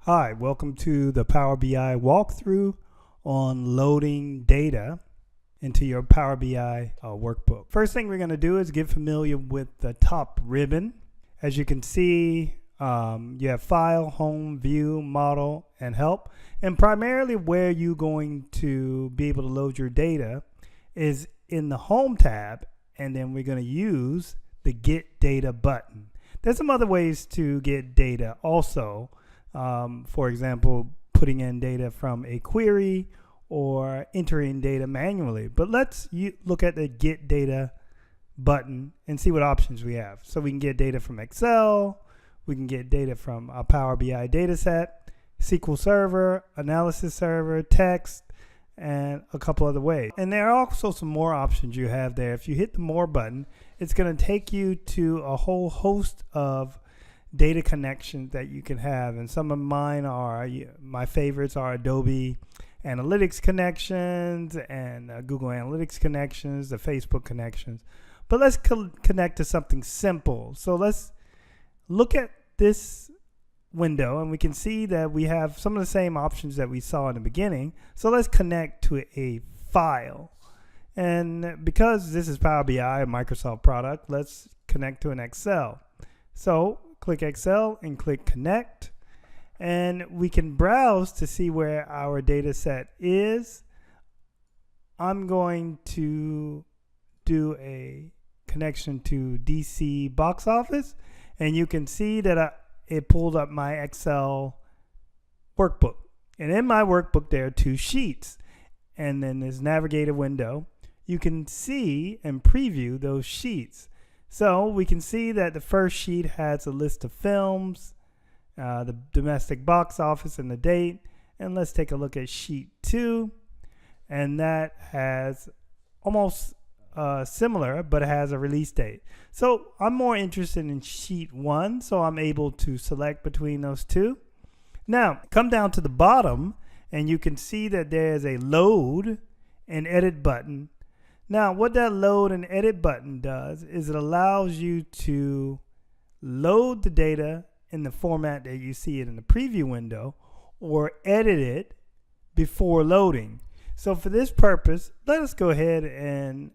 Hi, welcome to the Power BI walkthrough on loading data into your Power BI workbook. First thing we're going to do is get familiar with the top ribbon. As you can see, you have File, Home, View, Model, and Help. And primarily where you're going to be able to load your data is in the Home tab, and then we're going to use the Get Data button. There's some other ways to get data also. For example, putting in data from a query or entering data manually. But let's look at the Get Data button and see what options we have. So we can get data from Excel, we can get data from a Power BI data set, SQL Server, Analysis Server, text, and a couple other ways. And there are also some more options you have there. If you hit the More button, it's going to take you to a whole host of data connections that you can have, and some of mine are, my favorites are Adobe Analytics connections and Google Analytics connections, the Facebook connections. But let's connect to something simple. So let's look at this window, and we can see that we have some of the same options that we saw in the beginning. So let's connect to a file. And because this is Power BI, a Microsoft product, let's connect to an Excel. So click Excel and click Connect, and we can browse to see where our data set is. I'm going to do a connection to DC Box Office, and you can see that it pulled up my Excel workbook. And in my workbook there are two sheets, and then this navigator window, you can see and preview those sheets. So we can see that the first sheet has a list of films, the domestic box office and the date. And let's take a look at sheet 2. And that has almost similar, but it has a release date. So I'm more interested in sheet 1, so I'm able to select between those two. Now, come down to the bottom, and you can see that there's a Load and Edit button. Now, what that Load and Edit button does is it allows you to load the data in the format that you see it in the preview window, or edit it before loading. So for this purpose, let us go ahead and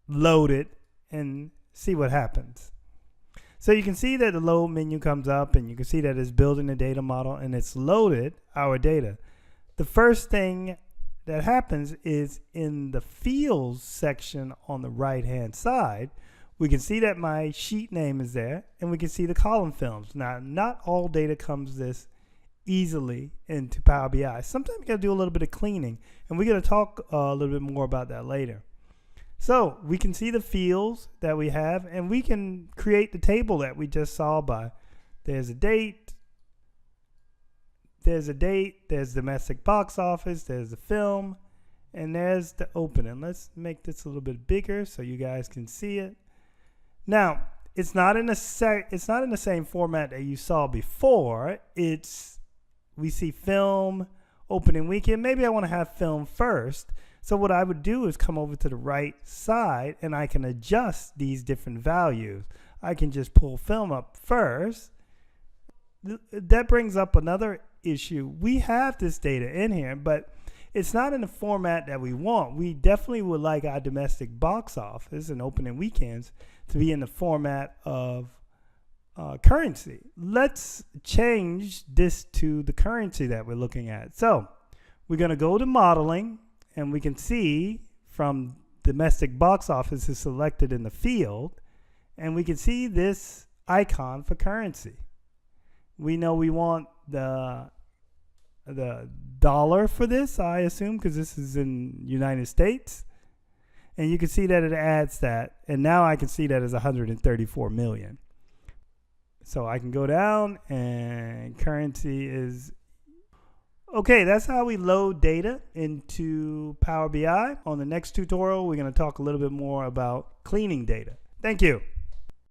load it and see what happens. So you can see that the load menu comes up, and you can see that it's building a data model and it's loaded our data. The first thing that happens is in the fields section on the right hand side, we can see that my sheet name is there, and we can see the column films. Now, not all data comes this easily into Power BI. Sometimes you got to do a little bit of cleaning, and we're going to talk a little bit more about that later. So we can see the fields that we have, and we can create the table that we just saw by there's a date, there's domestic box office, there's the film, and there's the opening. Let's make this a little bit bigger so you guys can see it. Now, it's not in the same format that you saw before. We see film, opening weekend. Maybe I want to have film first. So what I would do is come over to the right side, and I can adjust these different values. I can just pull film up first. That brings up another issue. We have this data in here, but it's not in the format that we want. We definitely would like our domestic box office and opening weekends to be in the format of currency. Let's change this to the currency that we're looking at. So we're going to go to modeling, and we can see from domestic box office is selected in the field, and we can see this icon for currency. We know we want the dollar for this, I assume, because this is in United States. And you can see that it adds that. And now I can see that as 134 million. So I can go down, and currency is... Okay, that's how we load data into Power BI. On the next tutorial, we're going to talk a little bit more about cleaning data. Thank you.